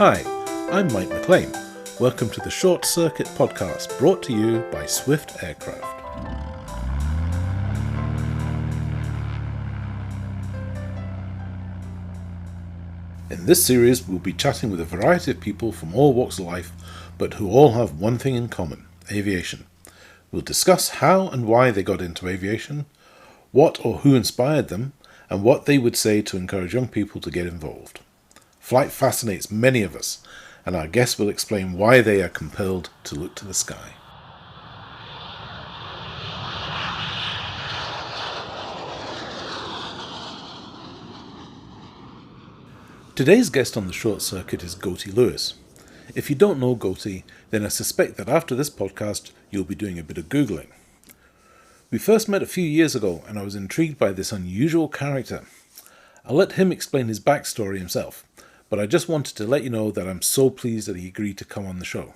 Hi, I'm Mike McLean. Welcome to the Short Circuit podcast, brought to you by Swift Aircraft. In this series, we'll be chatting with a variety of people from all walks of life, but who all have one thing in common: aviation. We'll discuss how and why they got into aviation, what or who inspired them, and what they would say to encourage young people to get involved. Flight fascinates many of us, and our guests will explain why they are compelled to look to the sky. Today's guest on the Short Circuit is Goatie Lewis. If you don't know Goatie, then I suspect that after this podcast you'll be doing a bit of Googling. We first met a few years ago, and I was intrigued by this unusual character. I'll let him explain his backstory himself, but I just wanted to let you know that I'm so pleased that he agreed to come on the show.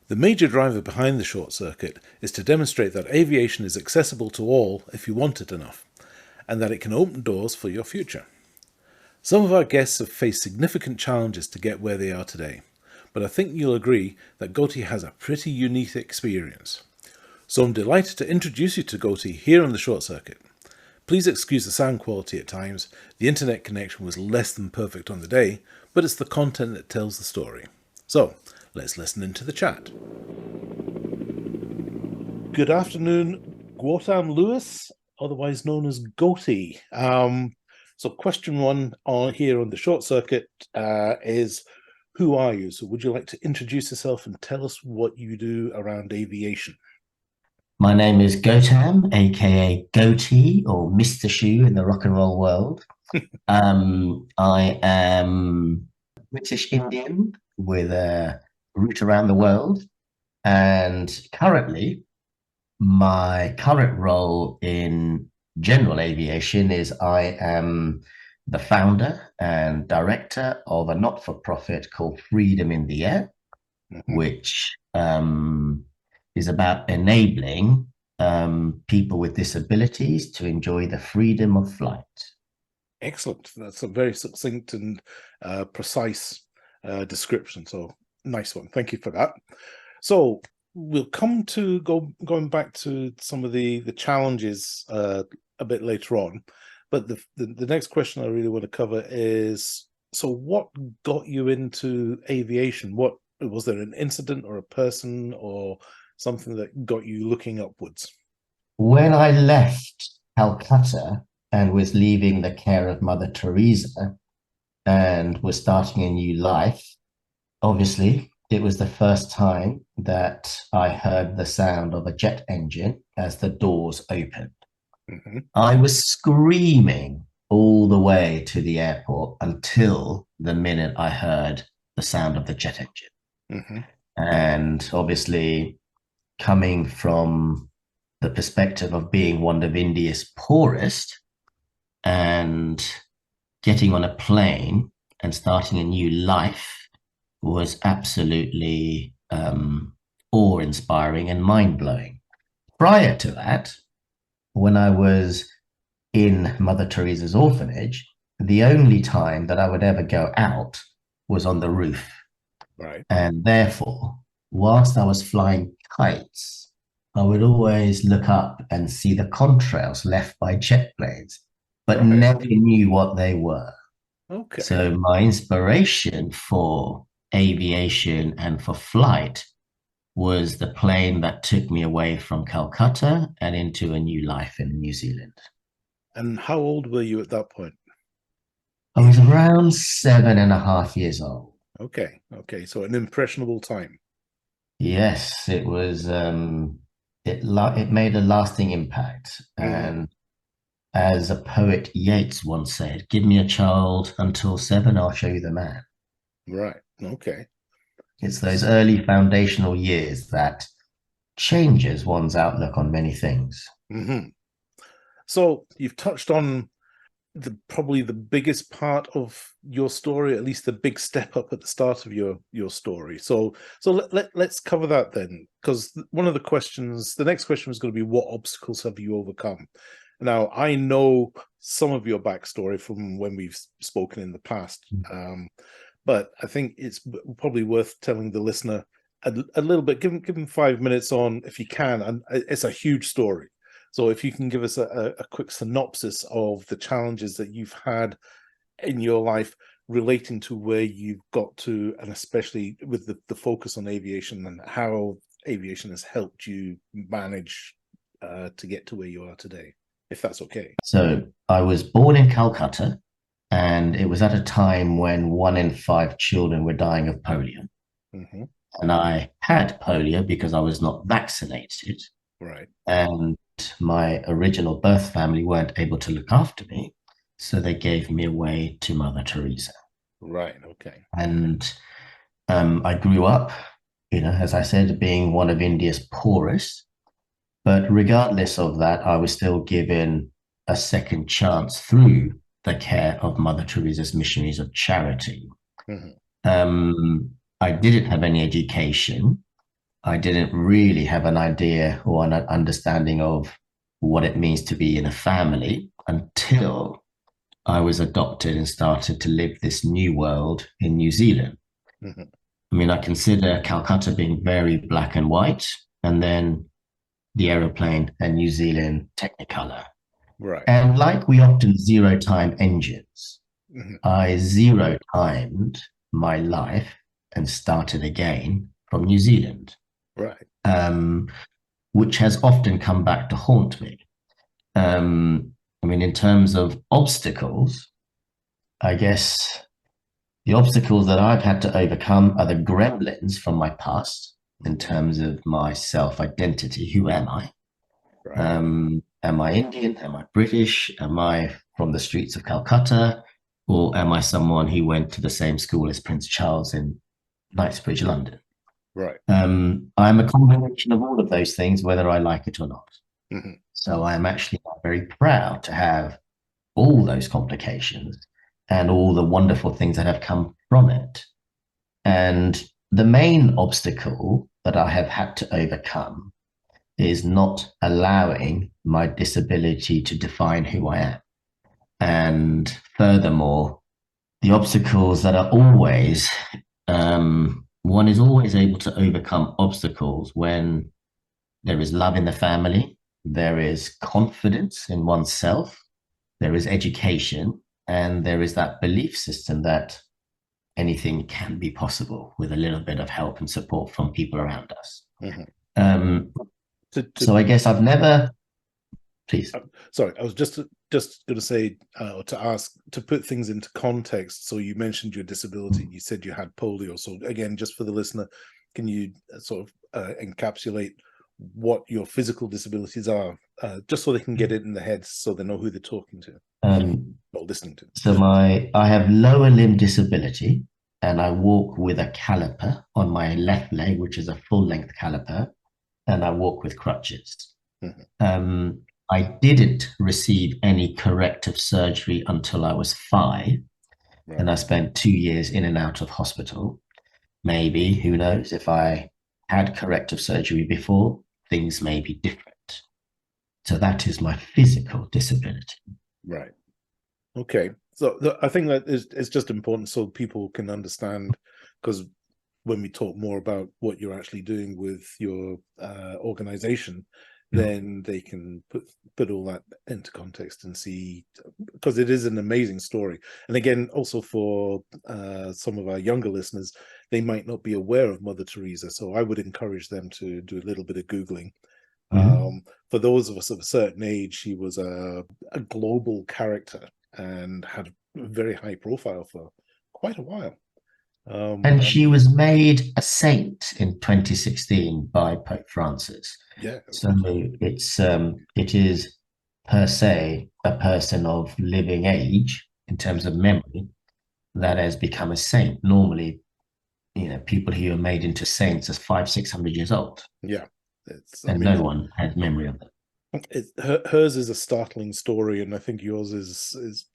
The major driver behind the Short Circuit is to demonstrate that aviation is accessible to all if you want it enough, and that it can open doors for your future. Some of our guests have faced significant challenges to get where they are today, but I think you'll agree that Goatie has a pretty unique experience. So I'm delighted to introduce you to Goatie here on the Short Circuit. Please excuse the sound quality at times. The internet connection was less than perfect on the day, but it's the content that tells the story. So, let's listen into the chat. Good afternoon, Gautam Lewis, otherwise known as Goatie. So question one here on the Short Circuit is, who are you? So would you like to introduce yourself and tell us what you do around aviation? My name is Goutam, aka Goatie, or Mr. Shoe in the rock and roll world. I am British Indian with a route around the world, and currently, my current role in general aviation is I am the founder and director of a not-for-profit called Freedom in the Air, which is about enabling people with disabilities to enjoy the freedom of flight. Excellent. That's a very succinct and precise description. So nice one. Thank you for that. So we'll come to going back to some of the challenges a bit later on. But the next question I really want to cover is, so what got you into aviation? What was there, an incident or a person or something that got you looking upwards? When I left Calcutta and was leaving the care of Mother Teresa and was starting a new life, obviously, it was the first time that I heard the sound of a jet engine as the doors opened. I was screaming all the way to the airport until the minute I heard the sound of the jet engine. And obviously, coming from the perspective of being one of India's poorest and getting on a plane and starting a new life was absolutely awe-inspiring and mind-blowing. Prior to that, when I was in Mother Teresa's orphanage, the only time that I would ever go out was on the roof. Right. And therefore, whilst I was flying kites, I would always look up and see the contrails left by jet planes, but never knew what they were. Okay. So my inspiration for aviation and for flight was the plane that took me away from Calcutta and into a new life in New Zealand. And how old were you at that point? I was around 7.5 years old. Okay. So an impressionable time. Yes, it was. It made a lasting impact. And as a poet Yeats once said, "Give me a child until 7, I'll show you the man." Right. Okay. It's those early foundational years that changes one's outlook on many things. So you've touched on probably the biggest part of your story, at least the big step up at the start of your story. So let's cover that then, because one of the next question was going to be, what obstacles have you overcome? Now, I know some of your backstory from when we've spoken in the past, but I think it's probably worth telling the listener a little bit. Give them 5 minutes on, if you can, and it's a huge story. So if you can give us a quick synopsis of the challenges that you've had in your life relating to where you've got to, and especially with the focus on aviation and how aviation has helped you manage to get to where you are today, if that's okay. So I was born in Calcutta, and it was at a time when 1 in 5 children were dying of polio. Hmm. And I had polio because I was not vaccinated. Right. And my original birth family weren't able to look after me. So they gave me away to Mother Teresa. Right. Okay. And I grew up, as I said, being one of India's poorest. But regardless of that, I was still given a second chance through the care of Mother Teresa's missionaries of charity. Hmm. I didn't have any education. I didn't really have an idea or an understanding of what it means to be in a family until I was adopted and started to live this new world in New Zealand. Hmm. I mean, I consider Calcutta being very black and white, and then the aeroplane and New Zealand Technicolor. Right. And like we often zero time engines, Hmm. I zero timed my life and started again from New Zealand, Right. um, which has often come back to haunt me. I mean, in terms of obstacles, I guess the obstacles that I've had to overcome are the gremlins from my past in terms of my self identity. Who am I? Right. Am I Indian? Am I British? Am I from the streets of Calcutta? Or am I someone who went to the same school as Prince Charles in Knightsbridge, London? Right. I'm a combination of all of those things, whether I like it or not. Hmm. So I am actually very proud to have all those complications and all the wonderful things that have come from it. And the main obstacle that I have had to overcome is not allowing my disability to define who I am. And furthermore, the obstacles that are always, one is always able to overcome obstacles when there is love in the family, there is confidence in oneself, there is education, and there is that belief system that anything can be possible with a little bit of help and support from people around us. Hmm. Um, To so I guess I've never, please. sorry, I was just going to say, or to ask, to put things into context. So you mentioned your disability. You said you had polio. So again, just for the listener, can you sort of encapsulate what your physical disabilities are, just so they can get it in the head, so they know who they're talking to Um, or listening to. I have lower limb disability, and I walk with a caliper on my left leg, which is a full length caliper, and I walk with crutches. Hmm. Um, I didn't receive any corrective surgery until I was 5, and Right. I spent 2 years in and out of hospital. Maybe, who knows, if I had corrective surgery before, things may be different. So that is my physical disability. Right. Okay. So I think that is just important so people can understand, because when we talk more about what you're actually doing with your organization, then they can put all that into context and see, because it is an amazing story. And again, also for some of our younger listeners, they might not be aware of Mother Teresa, so I would encourage them to do a little bit of Googling. Mhm. For those of us of a certain age, she was a global character and had a very high profile for quite a while. And she And was made a saint in 2016 by Pope Francis. yeah, So okay. it is per se a person of living age in terms of memory that has become a saint. Normally, people who are made into saints as 500-600 years old, Yeah, it's, I and mean, no one had memory of them. hers is a startling story, and I think yours is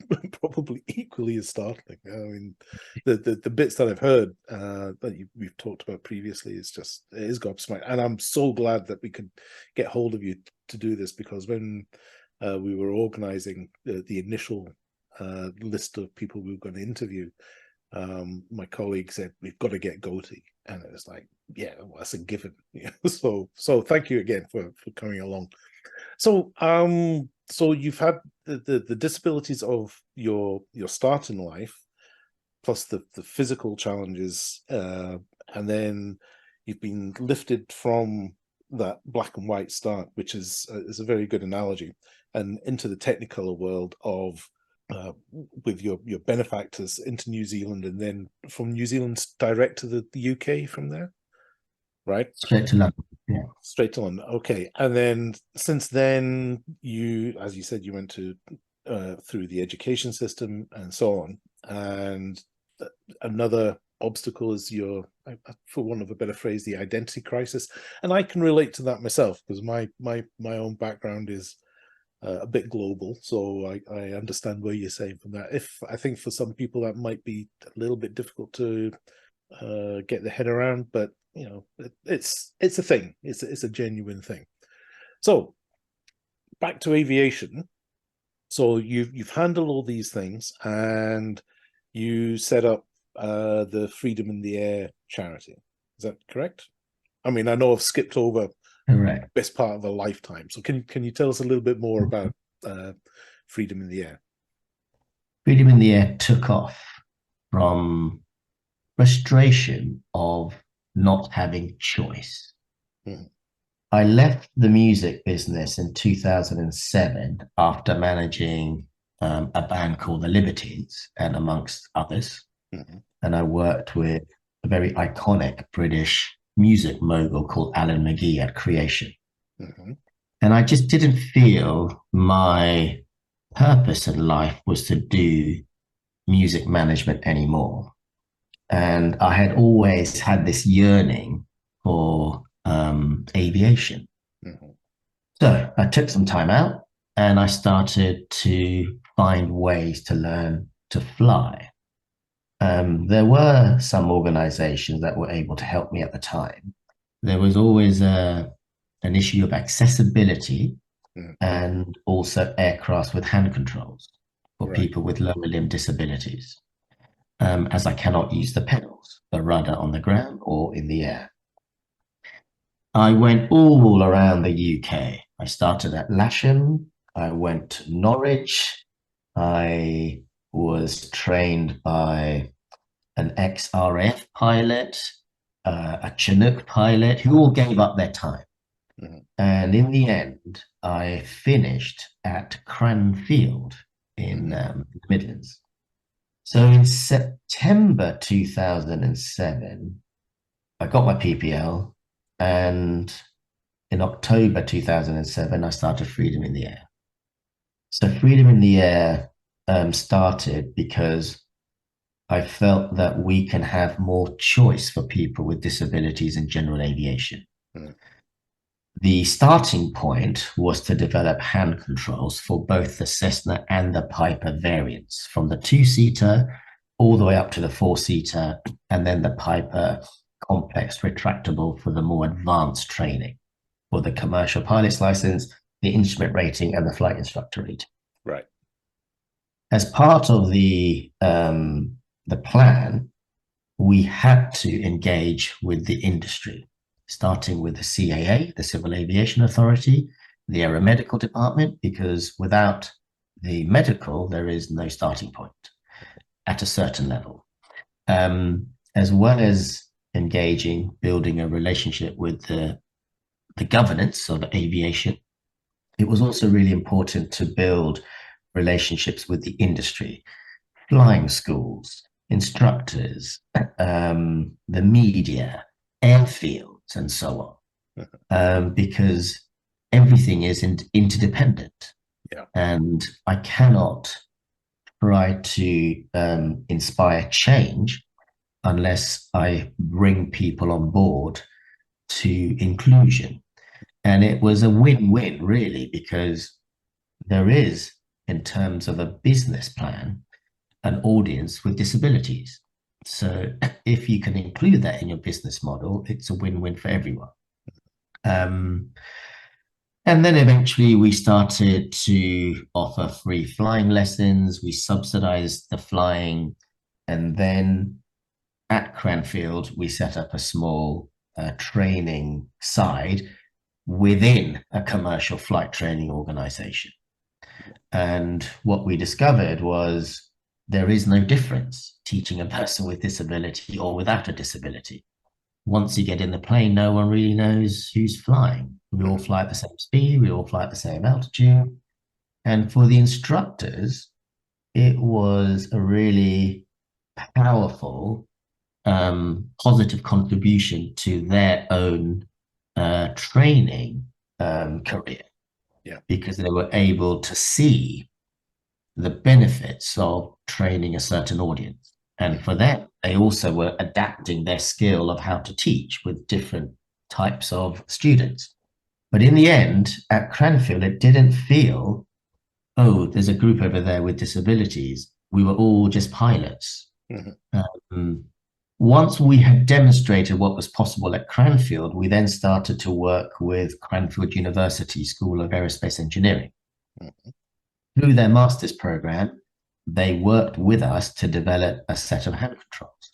probably equally as startling. I mean, the bits that I've heard that we've talked about previously is just, it is gobsmacked, and I'm so glad that we could get hold of you to do this, because when we were organizing the initial list of people we were going to interview, my colleague said we've got to get Goatie, and it was like, yeah, well, that's a given. So thank you again for coming along. So you've had the disabilities of your start in life, plus the physical challenges, and then you've been lifted from that black and white start, which is a very good analogy, and into the technicolor world of with your benefactors into New Zealand, and then from New Zealand direct to the UK from there, right? Straight to London. Yeah. Straight to London. Okay. And then since then, you, as you said, you went to through the education system and so on. And another obstacle is your, for want of a better phrase, the identity crisis. And I can relate to that myself because my own background is a bit global, so I understand where you're saying from that. If I think for some people that might be a little bit difficult to get their head around, but it's a thing. It's a genuine thing. So back to aviation. So you've handled all these things, and you set up the Freedom in the Air charity. Is that correct? I mean, I know I've skipped over Correct. best part of a lifetime. So can you tell us a little bit more about Freedom in the Air? Freedom in the Air took off from frustration of not having choice. Mhm. I left the music business in 2007 after managing a band called the Libertines, and amongst others. Mhm. And I worked with a very iconic British music mogul called Alan McGee at Creation. Mhm. And I just didn't feel my purpose in life was to do music management anymore. And I had always had this yearning for aviation. Mhm. So I took some time out and I started to find ways to learn to fly. There were some organizations that were able to help me at the time. There was always an issue of accessibility Mhm. and also aircraft with hand controls for Right. people with lower limb disabilities, as I cannot use the pedals, the rudder on the ground or in the air. I went all around the UK. I started at Lasham. I went to Norwich. I was trained by an ex-RAF pilot, a Chinook pilot, who all gave up their time. Mhm. And in the end, I finished at Cranfield in Mhm. the Midlands. So in September 2007, I got my PPL, and in October 2007, I started Freedom in the Air. So Freedom in the Air started because I felt that we can have more choice for people with disabilities in general aviation. Mhm. The starting point was to develop hand controls for both the Cessna and the Piper variants, from the two-seater all the way up to the four-seater, and then the Piper complex retractable for the more advanced training, for the commercial pilot's license, the instrument rating, and the flight instructor rating. Right. As part of the plan, we had to engage with the industry, starting with the CAA, the Civil Aviation Authority, the Aeromedical Department, because without the medical, there is no starting point at a certain level, as well as engaging, building a relationship with the governance of aviation. It was also really important to build relationships with the industry, flying schools, instructors, the media, airfields, and so Mhm. on, because everything is interdependent. Yeah. And I cannot try to inspire change unless I bring people on board to inclusion. And it was a win-win, really, because there is, in terms of a business plan, an audience with disabilities. So if you can include that in your business model, it's a win-win for everyone. Um, and then eventually we started to offer free flying lessons. We subsidized the flying. And then at Cranfield, we set up a small training side within a commercial flight training organization. And what we discovered was there is no difference teaching a person with disability or without a disability. Once you get in the plane, no one really knows who's flying. We all fly at the same speed, we all fly at the same altitude. And for the instructors, it was a really powerful, positive contribution to their own training career. Yeah. Because they were able to see the benefits of training a certain audience. And for them, they also were adapting their skill of how to teach with different types of students. But in the end, at Cranfield, it didn't feel, oh, there's a group over there with disabilities. We were all just pilots. Mm-hmm. Once we had demonstrated what was possible at Cranfield, we then started to work with Cranfield University School of Aerospace Engineering. Mm-hmm. Through their master's program, they worked with us to develop a set of hand controls.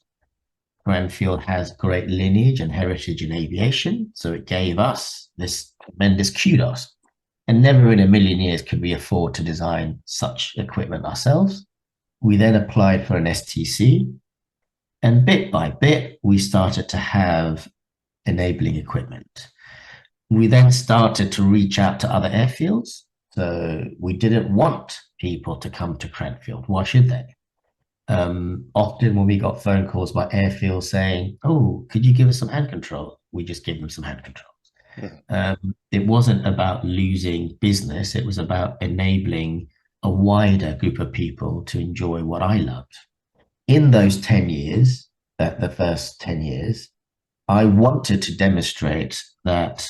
Cranfield has great lineage and heritage in aviation, so it gave us this tremendous kudos. And never in a million years could we afford to design such equipment ourselves. We then applied for an STC, and bit by bit, we started to have enabling equipment. We then started to reach out to other airfields. So we didn't want people to come to Cranfield. Why should they? Often when we got phone calls by airfields saying, oh, could you give us some hand control? We just give them some hand controls. Mm-hmm. It wasn't about losing business. It was about enabling a wider group of people to enjoy what I loved. In those 10 years, the first 10 years, I wanted to demonstrate that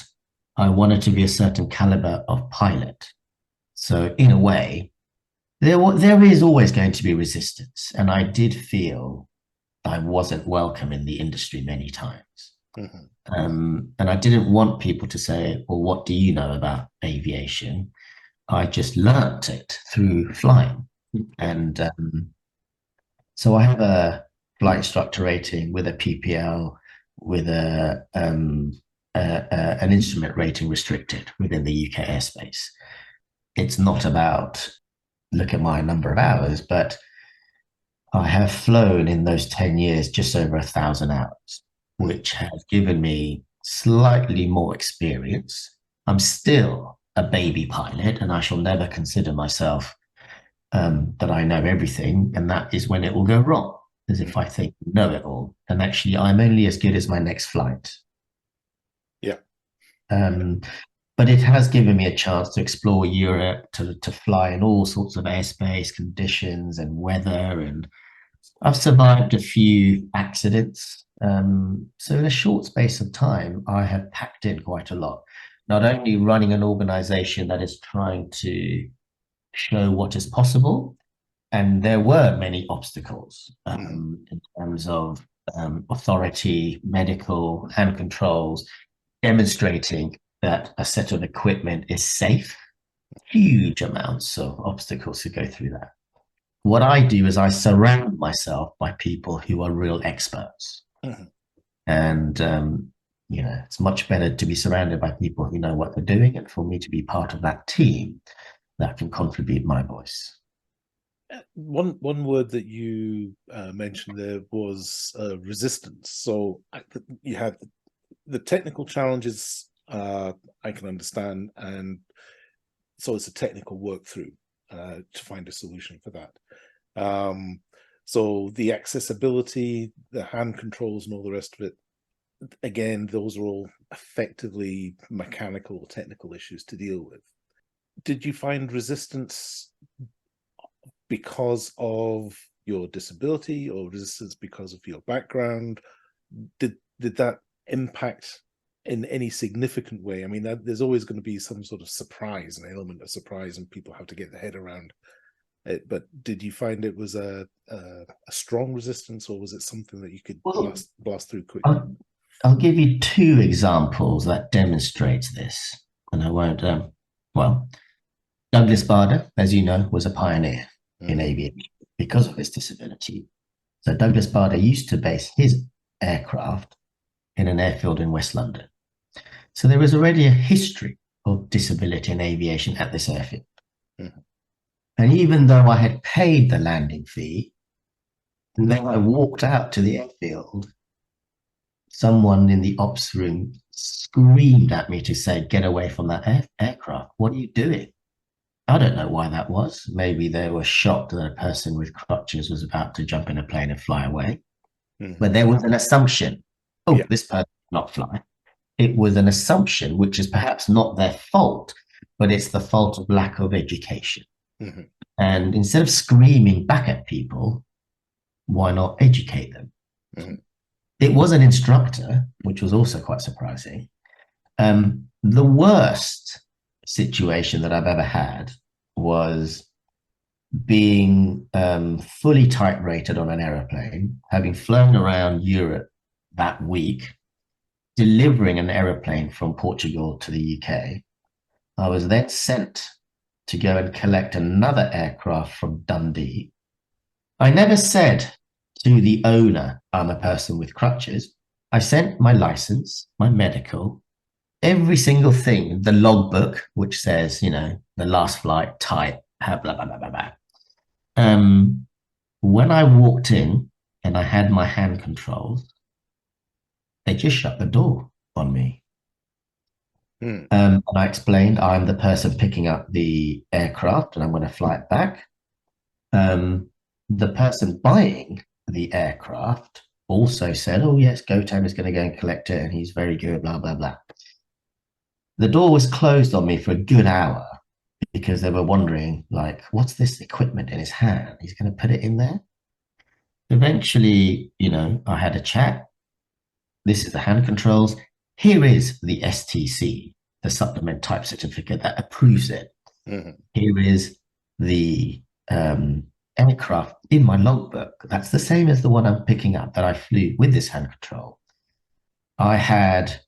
I wanted to be a certain caliber of pilot. So in a way, there is always going to be resistance. And I did feel I wasn't welcome in the industry many times. Mm-hmm. And I didn't want people to say, well, what do you know about aviation? I just learnt it through flying. And so I have a flight instructor rating with a PPL, with an instrument rating restricted within the UK airspace. It's not about look at my number of hours, but I have flown in those 10 years just over 1,000 hours, which has given me slightly more experience. I'm still a baby pilot, and I shall never consider myself that I know everything, and that is when it will go wrong, as if I think I know it all. And actually, I'm only as good as my next flight. Yeah. But it has given me a chance to explore Europe, to fly in all sorts of airspace conditions and weather. And I've survived a few accidents. So in a short space of time, I have packed in quite a lot, not only running an organization that is trying to show what is possible. And there were many obstacles in terms of authority, medical, and controls, demonstrating that a set of equipment is safe. Huge amounts of obstacles to go through that. What I do is I surround myself by people who are real experts. Mm-hmm. And, it's much better to be surrounded by people who know what they're doing, and for me to be part of that team that can contribute my voice. One word that you mentioned there was resistance. So you had the technical challenges I can understand, and so it's a technical work through to find a solution for that. So the accessibility, the hand controls, and all the rest of it, again, those are all effectively mechanical, technical issues to deal with. Did you find resistance because of your disability, or resistance because of your background? Did that impact in any significant way? I mean, there's always going to be some sort of surprise, an element of surprise, and people have to get their head around it. But did you find it was a strong resistance, or was it something that you could blast through quickly? I'll give you two examples that demonstrate this, and I won't. Douglas Bader, as you know, was a pioneer in aviation because of his disability. So Douglas Bader used to base his aircraft in an airfield in West London. So there was already a history of disability in aviation at this airfield. Mhm. And even though I had paid the landing fee, and then I walked out to the airfield, someone in the ops room screamed at me to say, "Get away from that aircraft. What are you doing?" I don't know why that was. Maybe they were shocked that a person with crutches was about to jump in a plane and fly away. Mhm. But there was an assumption, Yeah. oh, this person cannot fly. It was an assumption, which is perhaps not their fault, but it's the fault of lack of education. Mhm. And instead of screaming back at people, why not educate them? Mhm. It was an instructor, which was also quite surprising. The worst situation that I've ever had was being fully type rated on an aeroplane, having flown around Europe that week, delivering an aeroplane from Portugal to the UK. I was then sent to go and collect another aircraft from Dundee. I never said to the owner, I'm a person with crutches. I sent my license, my medical, every single thing, the logbook, which says, the last flight, type, blah, blah, blah, blah, blah. Um, when I walked in and I had my hand controls, they just shut the door on me. Mhm. And I explained I'm the person picking up the aircraft and I'm going to fly it back. The person buying the aircraft also said, "Oh, yes, Gautam is going to go and collect it and he's very good, blah, blah, blah." The door was closed on me for a good hour because they were wondering, like, what's this equipment in his hand? He's going to put it in there. Eventually, I had a chat. This is the hand controls. Here is the STC, the supplement type certificate that approves it. Mhm. Here is the aircraft in my logbook. That's the same as the one I'm picking up that I flew with this hand control. I had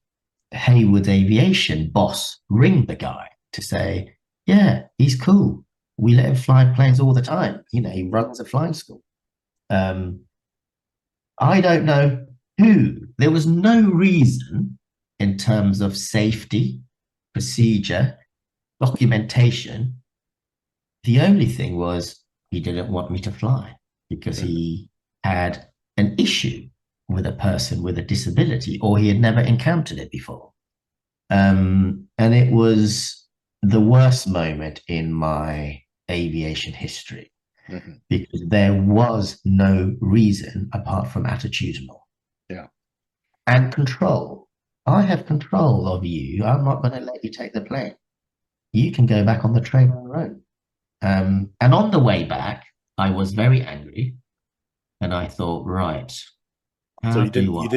Hayward Aviation boss ring the guy to say, yeah, he's cool. We let him fly planes all the time. He runs a flying school. Um, I don't know who. There was no reason in terms of safety, procedure, documentation. The only thing was he didn't want me to fly because Mhm. he had an issue with a person with a disability or he had never encountered it before. And it was the worst moment in my aviation history Mhm. because there was no reason apart from attitudinal Yeah. and control. I have control of you. I'm not going to let you take the plane. You can go back on the train on your own. And on the way back, I was very angry, and I thought, right, So how you didn't do I? you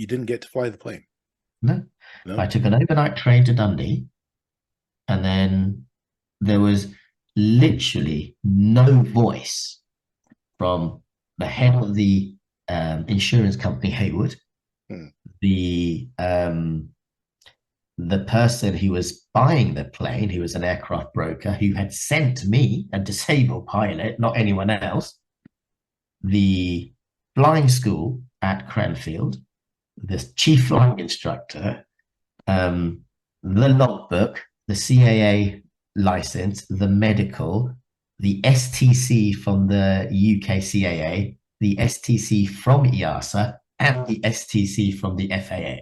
didn't get to fly the plane? No, I No. took an overnight train to Dundee, and then there was literally no voice from the head of the insurance company, Hayward, Mhm. the the person who was buying the plane, who was an aircraft broker, who had sent me a disabled pilot, not anyone else, the flying school at Cranfield, the chief flying instructor, um, the logbook, the CAA license, the medical, the STC from the UK CAA, the STC from EASA, and the STC from the FAA.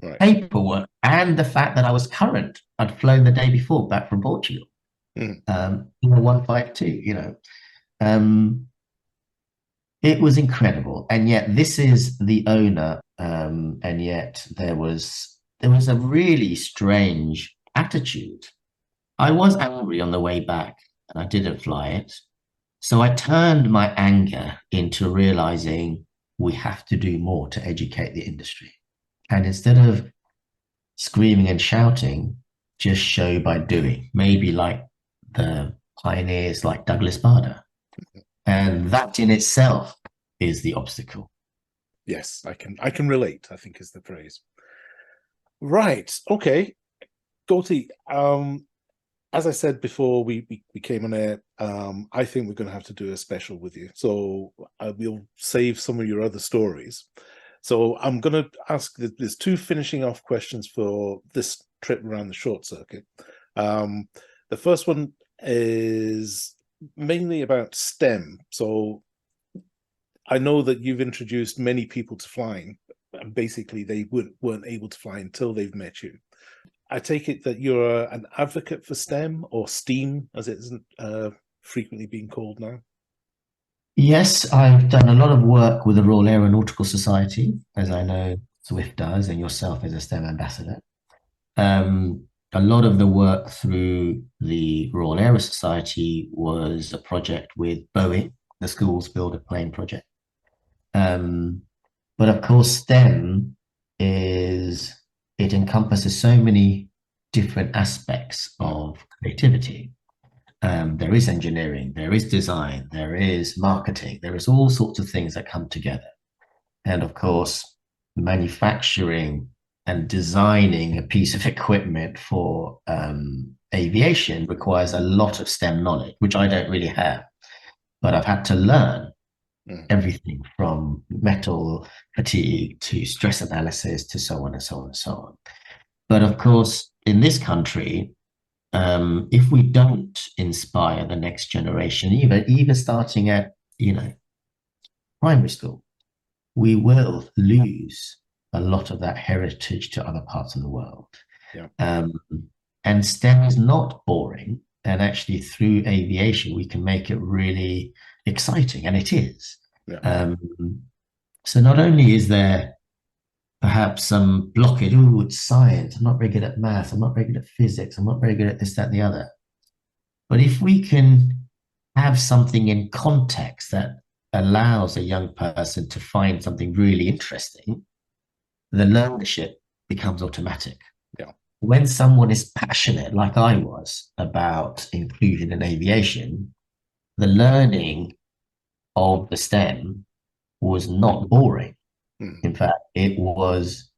Right. Paperwork and the fact that I was current. I'd flown the day before back from Portugal. Mhm. 152, Um, it was incredible. And yet this is the owner. And yet there was a really strange attitude. I was angry on the way back and I didn't fly it. So I turned my anger into realizing we have to do more to educate the industry. And instead of screaming and shouting, just show by doing, maybe like the pioneers like Douglas Bader. And that in itself is the obstacle. Yes, I can relate, I think is the phrase. Right. Okay. Goatie, as I said before we came on air, I think we're going to have to do a special with you. So we'll save some of your other stories. So I'm going to ask, there's two finishing off questions for this trip around the short circuit. The first one is mainly about STEM. So I know that you've introduced many people to flying, and basically they weren't able to fly until they've met you. I take it that you're an advocate for STEM, or STEAM, as it isn't frequently being called now. Yes, I've done a lot of work with the Royal Aeronautical Society, as I Mm, know Swift does, and yourself as a STEM ambassador. A lot of the work through the Royal Aero Society was a project with Boeing, the Schools Build a Plane project. Um, but of course, STEM is, it encompasses so many different aspects mm, of creativity. There is engineering, there is design, there is marketing, there is all sorts of things that come together. And of course, manufacturing and designing a piece of equipment for aviation requires a lot of STEM knowledge, which I don't really have. But I've had to learn mm, everything from metal fatigue to stress analysis to so on and so on and so on. But of course, in this country, if we don't inspire the next generation, even starting at primary school, we will lose a lot of that heritage to other parts of the world. yeah, Um, and STEM is not boring. And actually, through aviation, we can make it really exciting, and it is. yeah, Um, so not only is there perhaps some blockage, oh, it's science, I'm not very good at math, I'm not very good at physics, I'm not very good at this, that, and the other. But if we can have something in context that allows a young person to find something really interesting, the learnership becomes automatic. yeah. When someone is passionate, like I was, about inclusion in aviation, the learning of the STEM was not boring. Mm, In fact, it was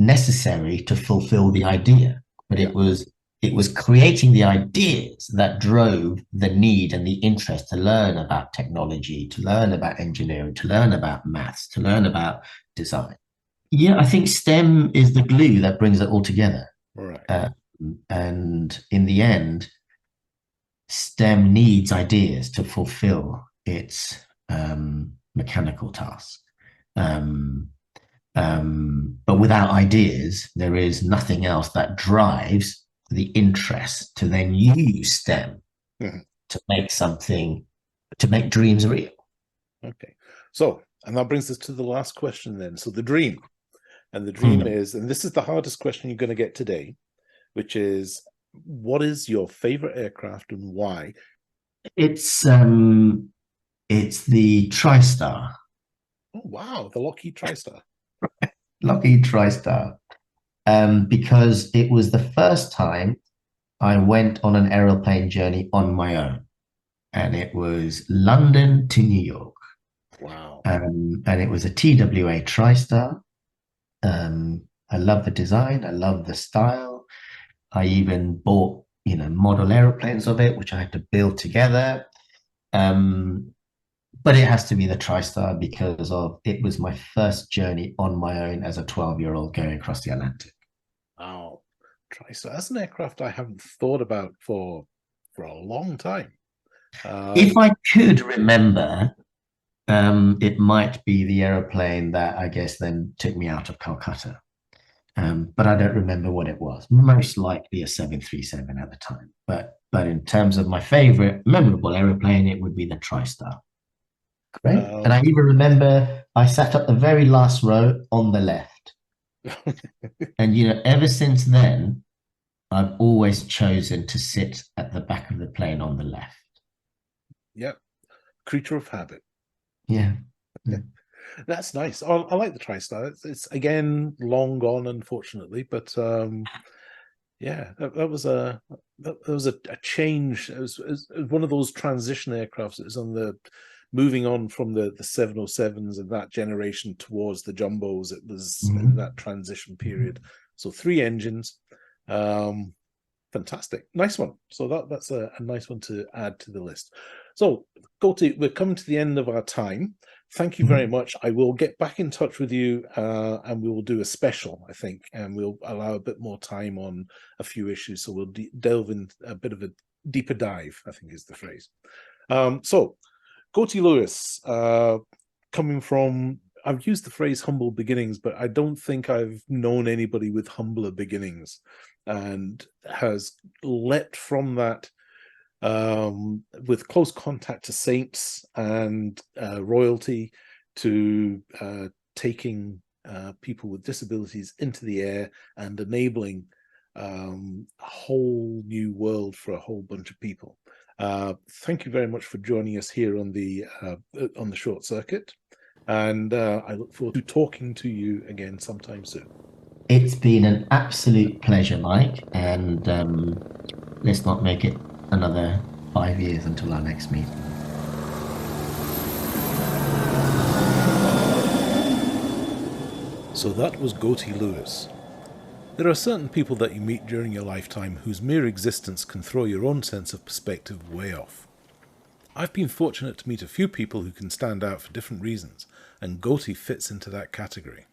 necessary to fulfill the idea, but yeah. it was creating the ideas that drove the need and the interest to learn about technology, to learn about engineering, to learn about maths, to learn about design. Yeah, I think STEM is the glue that brings it all together. All right. Uh, and in the end, STEM needs ideas to fulfill its mechanical task. Um, but without ideas, there is nothing else that drives the interest to then use STEM Mhm. to make something, to make dreams real. Okay. So, and that brings us to the last question then. So the dream. And the dream Hmm. is, and this is the hardest question you're going to get today, which is, what is your favorite aircraft and why? It's um, it's the TriStar, Oh, wow, the Lockheed TriStar. Lockheed TriStar, because it was the first time I went on an aeroplane journey on my own, and it was London to New York, Wow. and it was a TWA TriStar. I love the design. I love the style. I even bought, model aeroplanes of it, which I had to build together. Um, but it has to be the TriStar because of it was my first journey on my own as a 12-year-old going across the Atlantic. Wow. TriStar. That's an aircraft I haven't thought about for a long time. If Um, I could remember, it might be the aeroplane that I guess then took me out of Calcutta. But I don't remember what it was. Most likely a 737 at the time. But in terms of my favorite memorable aeroplane, it would be the TriStar. Great. And I um, even remember I sat up the very last row on the left. And ever since then, I've always chosen to sit at the back of the plane on the left. yeah, creature of habit. Yeah. Mm. That's nice. I like the TriStar. It's again long gone, unfortunately, but yeah, that was a change. It was one of those transition aircrafts. It was on the moving on from the 707s and that generation towards the jumbos. It was in Mhm. that transition period. So three engines. Um, Fantastic. Nice one. So that's a nice one to add to the list. So, Goatie, we're coming to the end of our time. Thank you very much. I will get back in touch with you and we will do a special, I think, and we'll allow a bit more time on a few issues. So we'll delve in a bit of a deeper dive, I think is the phrase. So, Goatie Lewis, coming from, I've used the phrase humble beginnings, but I don't think I've known anybody with humbler beginnings, and has leapt from that with close contact to saints and royalty, to taking people with disabilities into the air and enabling a whole new world for a whole bunch of people. Thank you very much for joining us here on the Short Circuit, and I look forward to talking to you again sometime soon. It's been an absolute pleasure, Mike, and let's not make it another 5 years until our next meeting. So that was Goatie Lewis. There are certain people that you meet during your lifetime whose mere existence can throw your own sense of perspective way off. I've been fortunate to meet a few people who can stand out for different reasons, and Goatie fits into that category.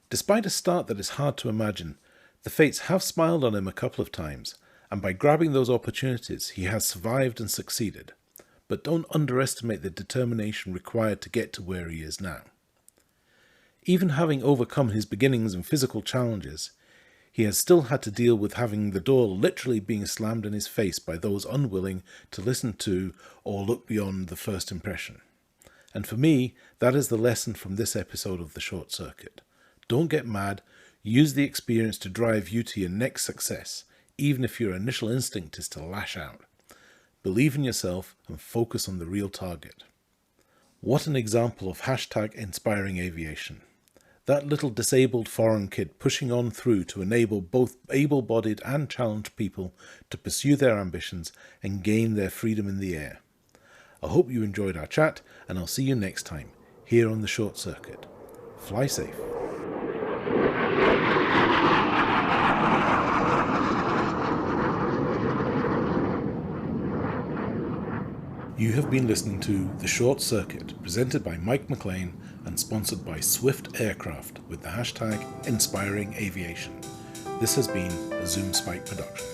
Despite a start that is hard to imagine, the fates have smiled on him a couple of times, and by grabbing those opportunities, he has survived and succeeded. But don't underestimate the determination required to get to where he is now. Even having overcome his beginnings and physical challenges, he has still had to deal with having the door literally being slammed in his face by those unwilling to listen to or look beyond the first impression. And for me, that is the lesson from this episode of The Short Circuit. Don't get mad, use the experience to drive you to your next success, even if your initial instinct is to lash out. Believe in yourself and focus on the real target. What an example of #inspiring aviation. That little disabled foreign kid pushing on through to enable both able-bodied and challenged people to pursue their ambitions and gain their freedom in the air. I hope you enjoyed our chat, and I'll see you next time, here on The Short Circuit. Fly safe. You have been listening to The Short Circuit, presented by Mike McLean and sponsored by Swift Aircraft with the #InspiringAviation. This has been a Zoom Spike production.